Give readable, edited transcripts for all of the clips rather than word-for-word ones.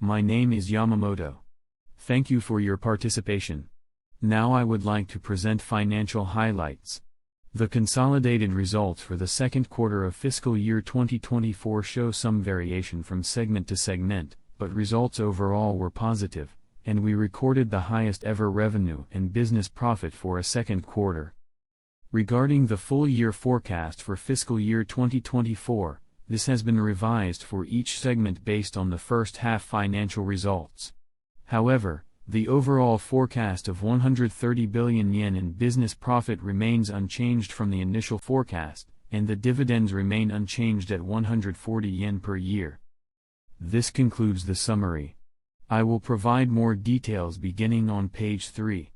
My name is Yamamoto. Thank you for your participation. Now I would like to present financial highlights. The consolidated results for the second quarter of fiscal year 2024 show some variation from segment to segment, but results overall were positive, and we recorded the highest ever revenue and business profit for a second quarter. Regarding the full year forecast for fiscal year 2024, this has been revised for each segment based on the first half financial results. However, the overall forecast of 130 billion yen in business profit remains unchanged from the initial forecast, and the dividends remain unchanged at 140 yen per year. This concludes the summary. I will provide more details beginning on page 3.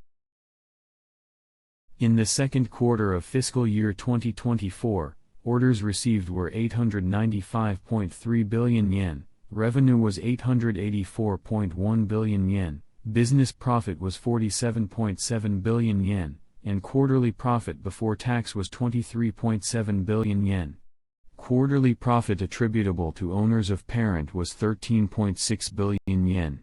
In the second quarter of fiscal year 2024, orders received were 895.3 billion yen, revenue was 884.1 billion yen, business profit was 47.7 billion yen, and quarterly profit before tax was 23.7 billion yen. Quarterly profit attributable to owners of parent was 13.6 billion yen.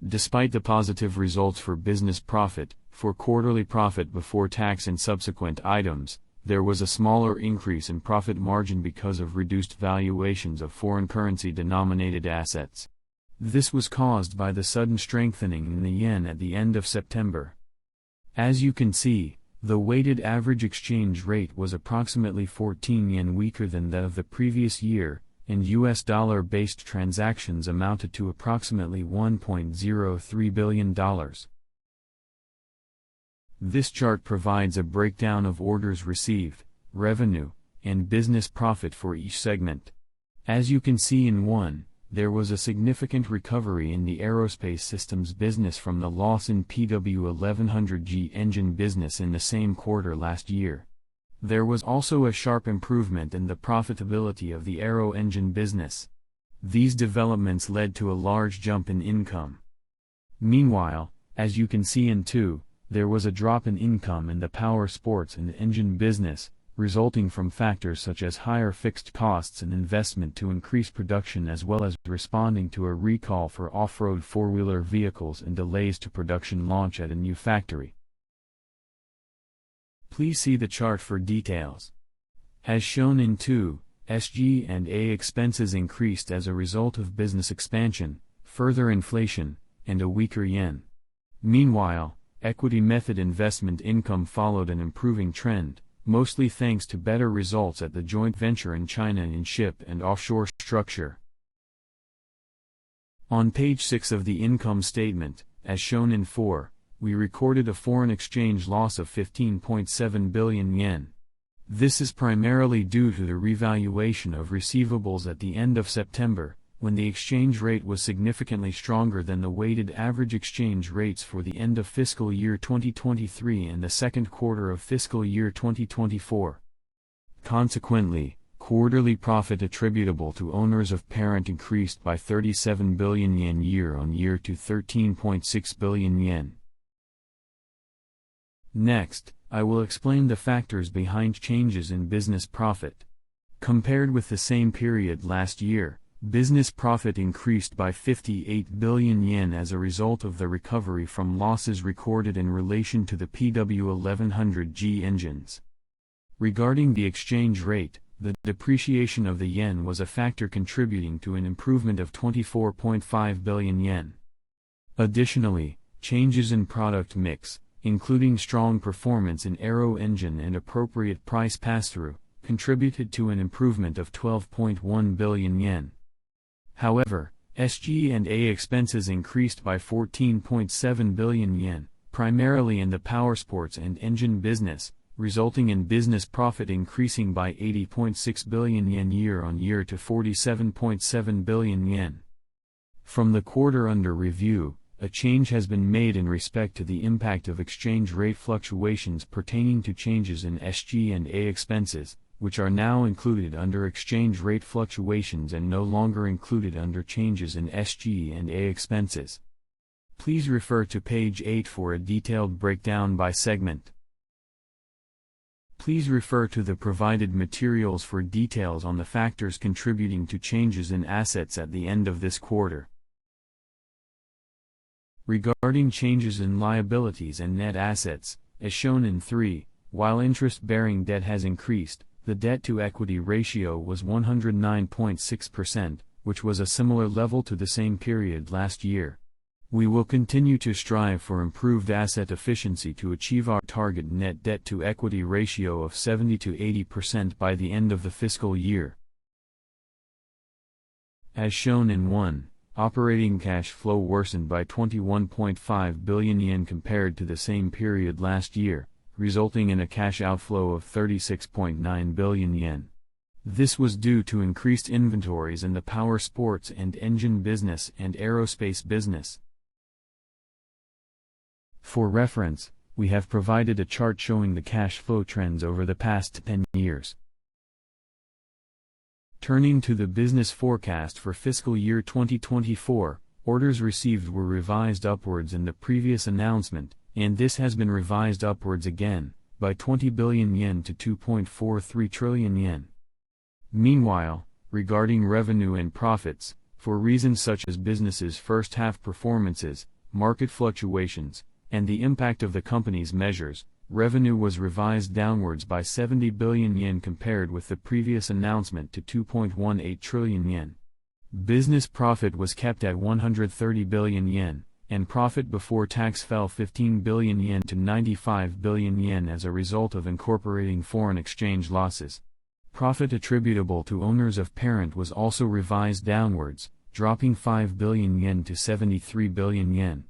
Despite the positive results for business profit, for quarterly profit before tax and subsequent items, there was a smaller increase in profit margin because of reduced valuations of foreign currency denominated assets. This was caused by the sudden strengthening in the yen at the end of September. As you can see, the weighted average exchange rate was approximately 14 yen weaker than that of the previous year, and US dollar-based transactions amounted to approximately $1.03 billion. This chart provides a breakdown of orders received, revenue, and business profit for each segment. As you can see in 1, there was a significant recovery in the aerospace systems business from the loss in PW1100G engine business in the same quarter last year. There was also a sharp improvement in the profitability of the aero engine business. These developments led to a large jump in income. Meanwhile, as you can see in 2, there was a drop in income in the power sports and engine business, resulting from factors such as higher fixed costs and investment to increase production as well as responding to a recall for off-road four-wheeler vehicles and delays to production launch at a new factory. Please see the chart for details. As shown in 2, SG&A expenses increased as a result of business expansion, further inflation, and a weaker yen. Meanwhile, equity method investment income followed an improving trend, mostly thanks to better results at the joint venture in China in ship and offshore structure. On page 6 of the income statement, as shown in 4, we recorded a foreign exchange loss of 15.7 billion yen. This is primarily due to the revaluation of receivables at the end of September, when the exchange rate was significantly stronger than the weighted average exchange rates for the end of fiscal year 2023 and the second quarter of fiscal year 2024. Consequently, quarterly profit attributable to owners of parent increased by 37 billion yen year-on-year to 13.6 billion yen. Next, I will explain the factors behind changes in business profit. Compared with the same period last year, business profit increased by 58 billion yen as a result of the recovery from losses recorded in relation to the PW1100G engines. Regarding the exchange rate, the depreciation of the yen was a factor contributing to an improvement of 24.5 billion yen. Additionally, changes in product mix, including strong performance in aero engine and appropriate price pass-through, contributed to an improvement of 12.1 billion yen. However, SG&A expenses increased by 14.7 billion yen, primarily in the powersports and engine business, resulting in business profit increasing by 80.6 billion yen year-on-year to 47.7 billion yen. From the quarter under review, a change has been made in respect to the impact of exchange rate fluctuations pertaining to changes in SG&A expenses, which are now included under exchange rate fluctuations and no longer included under changes in SG&A expenses. Please refer to page 8 for a detailed breakdown by segment. Please refer to the provided materials for details on the factors contributing to changes in assets at the end of this quarter. Regarding changes in liabilities and net assets, as shown in 3, while interest-bearing debt has increased, the debt-to-equity ratio was 109.6%, which was a similar level to the same period last year. We will continue to strive for improved asset efficiency to achieve our target net debt-to-equity ratio of 70 to 80% by the end of the fiscal year. As shown in 1, operating cash flow worsened by 21.5 billion yen compared to the same period last year, resulting in a cash outflow of 36.9 billion yen. This was due to increased inventories in the power sports and engine business and aerospace business. For reference, we have provided a chart showing the cash flow trends over the past 10 years. Turning to the business forecast for fiscal year 2024, orders received were revised upwards in the previous announcement, and this has been revised upwards again, by 20 billion yen to 2.43 trillion yen. Meanwhile, regarding revenue and profits, for reasons such as business's first-half performances, market fluctuations, and the impact of the company's measures, revenue was revised downwards by 70 billion yen compared with the previous announcement to 2.18 trillion yen. Business profit was kept at 130 billion yen, and profit before tax fell 15 billion yen to 95 billion yen as a result of incorporating foreign exchange losses. Profit attributable to owners of parent was also revised downwards, dropping 5 billion yen to 73 billion yen.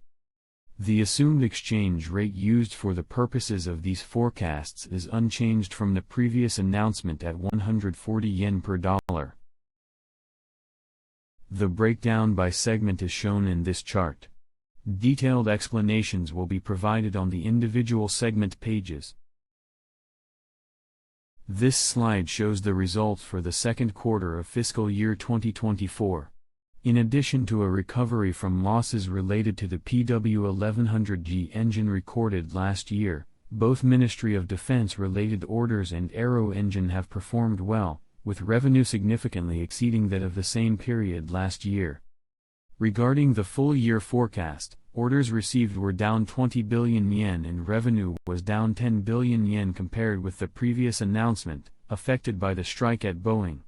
The assumed exchange rate used for the purposes of these forecasts is unchanged from the previous announcement at 140 yen per dollar. The breakdown by segment is shown in this chart. Detailed explanations will be provided on the individual segment pages. This slide shows the results for the second quarter of fiscal year 2024. In addition to a recovery from losses related to the PW1100G engine recorded last year, both Ministry of Defense-related orders and Aero Engine have performed well, with revenue significantly exceeding that of the same period last year. Regarding the full-year forecast, orders received were down 20 billion yen and revenue was down 10 billion yen compared with the previous announcement, affected by the strike at Boeing.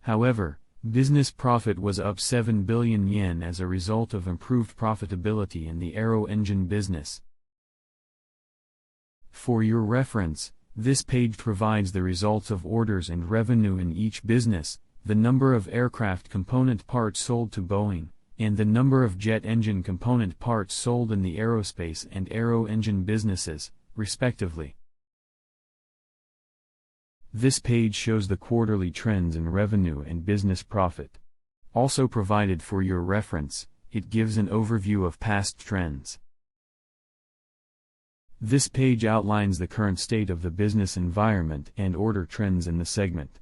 However, business profit was up 7 billion yen as a result of improved profitability in the Aero Engine business. For your reference, this page provides the results of orders and revenue in each business, the number of aircraft component parts sold to Boeing, and the number of jet engine component parts sold in the aerospace and Aero Engine businesses, respectively. This page shows the quarterly trends in revenue and business profit. Also provided for your reference, it gives an overview of past trends. This page outlines the current state of the business environment and order trends in the segment.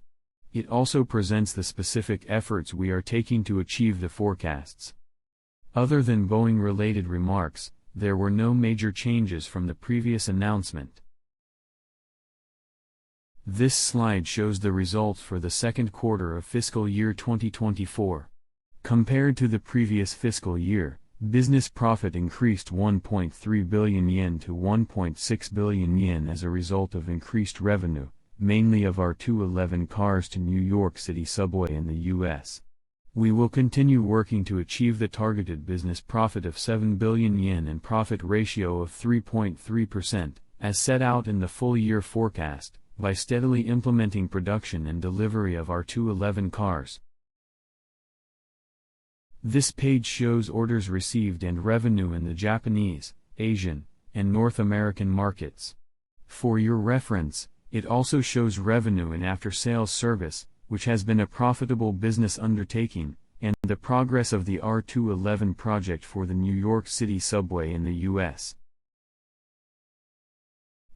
It also presents the specific efforts we are taking to achieve the forecasts. Other than Boeing-related remarks, there were no major changes from the previous announcement. This slide shows the results for the second quarter of fiscal year 2024. Compared to the previous fiscal year, business profit increased 1.3 billion yen to 1.6 billion yen as a result of increased revenue, mainly of our 211 cars to New York City subway in the U.S. We will continue working to achieve the targeted business profit of 7 billion yen and profit ratio of 3.3%, as set out in the full-year forecast, by steadily implementing production and delivery of our 211 cars. This page shows orders received and revenue in the Japanese, Asian, and North American markets. For your reference, it also shows revenue in after-sales service, which has been a profitable business undertaking, and the progress of the R211 project for the New York City subway in the U.S.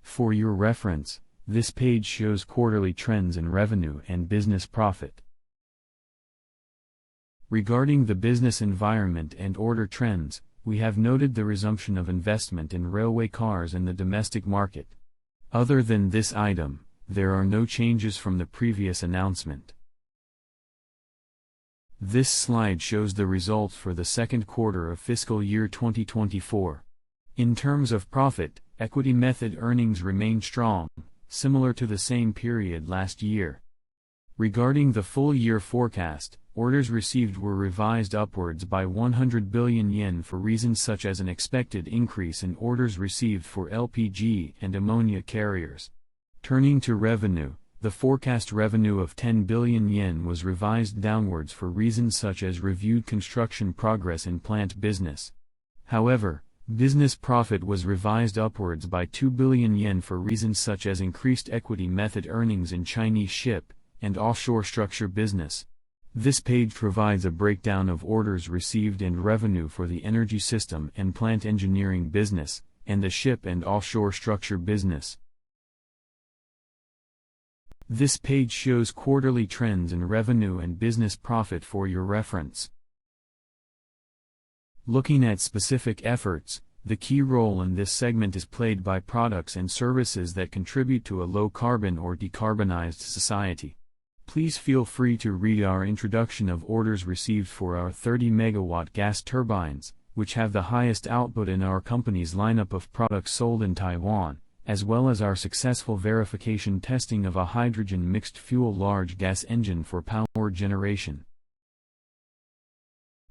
For your reference, this page shows quarterly trends in revenue and business profit. Regarding the business environment and order trends, we have noted the resumption of investment in railway cars in the domestic market. Other than this item, there are no changes from the previous announcement. This slide shows the results for the second quarter of fiscal year 2024. In terms of profit, equity method earnings remained strong, similar to the same period last year. Regarding the full-year forecast, orders received were revised upwards by 100 billion yen for reasons such as an expected increase in orders received for LPG and ammonia carriers. Turning to revenue, the forecast revenue of 10 billion yen was revised downwards for reasons such as reviewed construction progress in plant business. However, business profit was revised upwards by 2 billion yen for reasons such as increased equity method earnings in Chinese ship and offshore structure business. This page provides a breakdown of orders received and revenue for the energy system and plant engineering business, and the ship and offshore structure business. This page shows quarterly trends in revenue and business profit for your reference. Looking at specific efforts, the key role in this segment is played by products and services that contribute to a low-carbon or decarbonized society. Please feel free to read our introduction of orders received for our 30 megawatt gas turbines, which have the highest output in our company's lineup of products sold in Taiwan, as well as our successful verification testing of a hydrogen mixed-fuel large gas engine for power generation.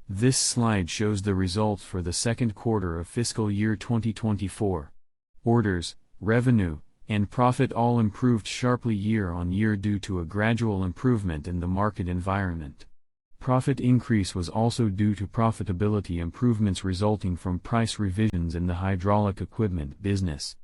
This slide shows the results for the second quarter of fiscal year 2024. Orders, revenue, and profit all improved sharply year-on-year due to a gradual improvement in the market environment. Profit increase was also due to profitability improvements resulting from price revisions in the hydraulic equipment business.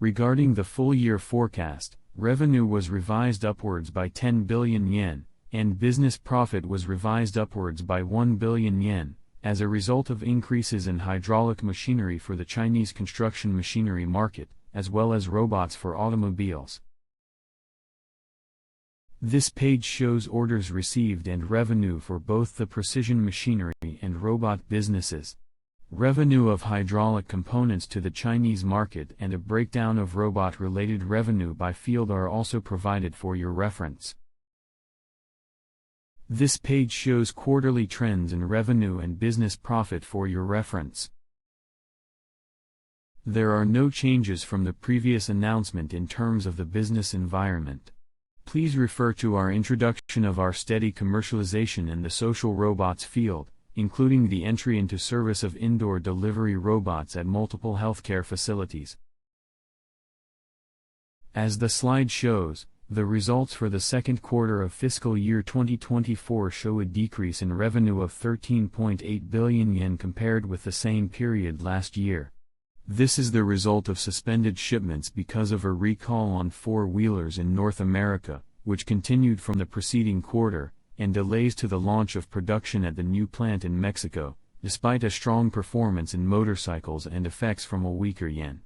Regarding the full-year forecast, revenue was revised upwards by 10 billion yen, and business profit was revised upwards by 1 billion yen, as a result of increases in hydraulic machinery for the Chinese construction machinery market, as well as robots for automobiles. This page shows orders received and revenue for both the precision machinery and robot businesses. Revenue of hydraulic components to the Chinese market and a breakdown of robot-related revenue by field are also provided for your reference. This page shows quarterly trends in revenue and business profit for your reference. There are no changes from the previous announcement in terms of the business environment. Please refer to our introduction of our steady commercialization in the social robots field, including the entry into service of indoor delivery robots at multiple healthcare facilities. As the slide shows, the results for the second quarter of fiscal year 2024 show a decrease in revenue of 13.8 billion yen compared with the same period last year. This is the result of suspended shipments because of a recall on four-wheelers in North America, which continued from the preceding quarter, and delays to the launch of production at the new plant in Mexico, despite a strong performance in motorcycles and effects from a weaker yen.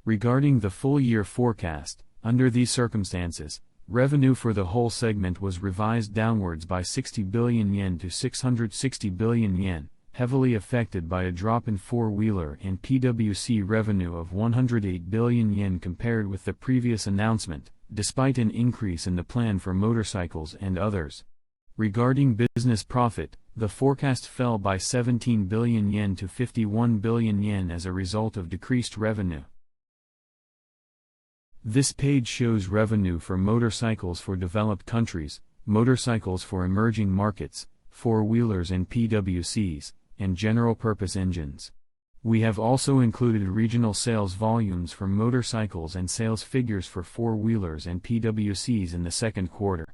Regarding the full-year forecast, under these circumstances, revenue for the whole segment was revised downwards by 60 billion yen to 660 billion yen, heavily affected by a drop in four-wheeler and PWC revenue of 108 billion yen compared with the previous announcement, despite an increase in the plan for motorcycles and others. Regarding business profit, the forecast fell by 17 billion yen to 51 billion yen as a result of decreased revenue. This page shows revenue for motorcycles for developed countries, motorcycles for emerging markets, four-wheelers and PWCs, and general-purpose engines. We have also included regional sales volumes for motorcycles and sales figures for four-wheelers and PWCs in the second quarter.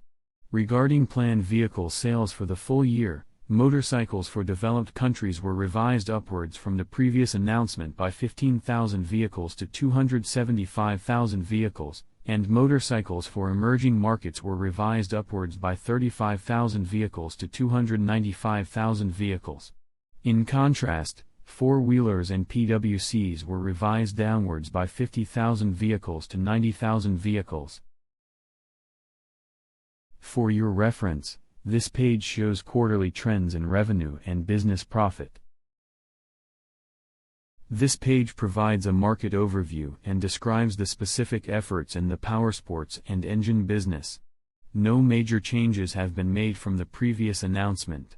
Regarding planned vehicle sales for the full year, motorcycles for developed countries were revised upwards from the previous announcement by 15,000 vehicles to 275,000 vehicles, and motorcycles for emerging markets were revised upwards by 35,000 vehicles to 295,000 vehicles. In contrast, four-wheelers and PWCs were revised downwards by 50,000 vehicles to 90,000 vehicles. For your reference, this page shows quarterly trends in revenue and business profit. This page provides a market overview and describes the specific efforts in the powersports and engine business. no major changes have been made from the previous announcement.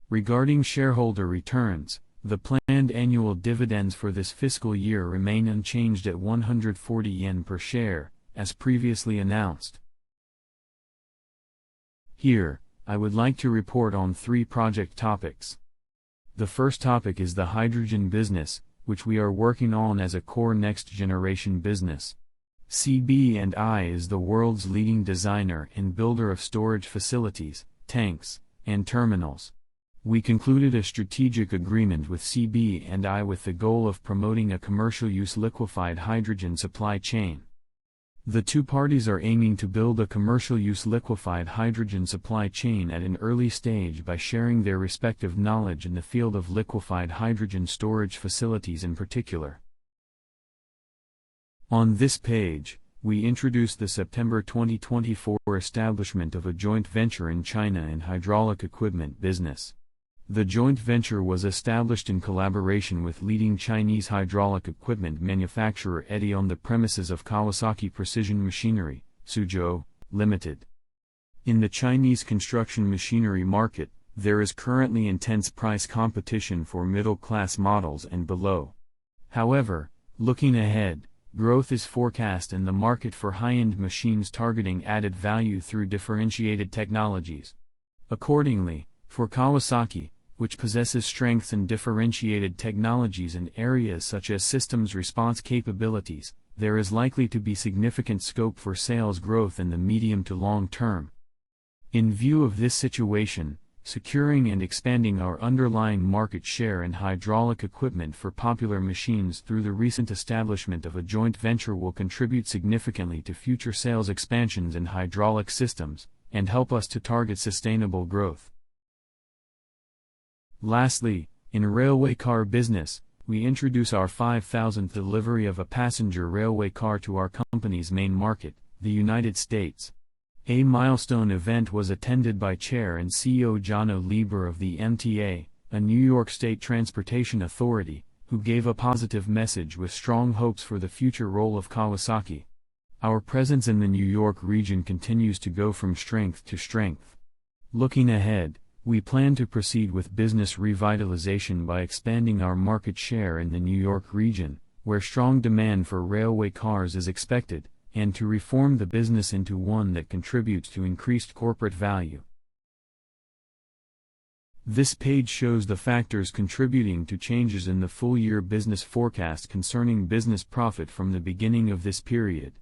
Regarding shareholder returns, the planned annual dividends for this fiscal year remain unchanged at 140 yen per share, as previously announced. Here, I would like to report on 3 project topics. The first topic is the hydrogen business, which we are working on as a core next-generation business. CB&I is the world's leading designer and builder of storage facilities, tanks, and terminals. We concluded a strategic agreement with CB&I with the goal of promoting a commercial-use liquefied hydrogen supply chain. The two parties are aiming to build a commercial-use liquefied hydrogen supply chain at an early stage by sharing their respective knowledge in the field of liquefied hydrogen storage facilities in particular. On this page, we introduce the September 2024 establishment of a joint venture in China in hydraulic equipment business. The joint venture was established in collaboration with leading Chinese hydraulic equipment manufacturer EDI on the premises of Kawasaki Precision Machinery, Suzhou, Limited. In the Chinese construction machinery market, there is currently intense price competition for middle-class models and below. However, looking ahead, growth is forecast in the market for high-end machines targeting added value through differentiated technologies. Accordingly, for Kawasaki, which possesses strengths in differentiated technologies in areas such as systems response capabilities, there is likely to be significant scope for sales growth in the medium to long term. In view of this situation, securing and expanding our underlying market share in hydraulic equipment for popular machines through the recent establishment of a joint venture will contribute significantly to future sales expansions in hydraulic systems, and help us to target sustainable growth. Lastly, in railway car business, we introduce our 5,000th delivery of a passenger railway car to our company's main market, the United States. A milestone event was attended by Chair and CEO Jono Lieber of the MTA, a New York State Transportation Authority, who gave a positive message with strong hopes for the future role of Kawasaki. Our presence in the New York region continues to go from strength to strength. Looking ahead, we plan to proceed with business revitalization by expanding our market share in the New York region, where strong demand for railway cars is expected, and to reform the business into one that contributes to increased corporate value. This page shows the factors contributing to changes in the full-year business forecast concerning business profit from the beginning of this period.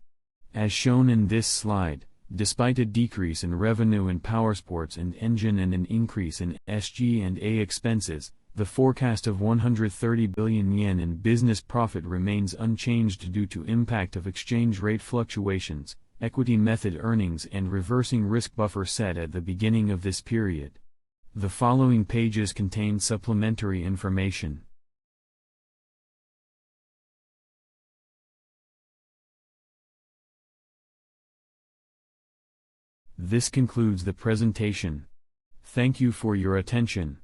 As shown in this slide, despite a decrease in revenue in powersports and engine and an increase in SG&A expenses, the forecast of 130 billion yen in business profit remains unchanged due to impact of exchange rate fluctuations, equity method earnings and reversing risk buffer set at the beginning of this period. The following pages contain supplementary information. This concludes the presentation. Thank you for your attention.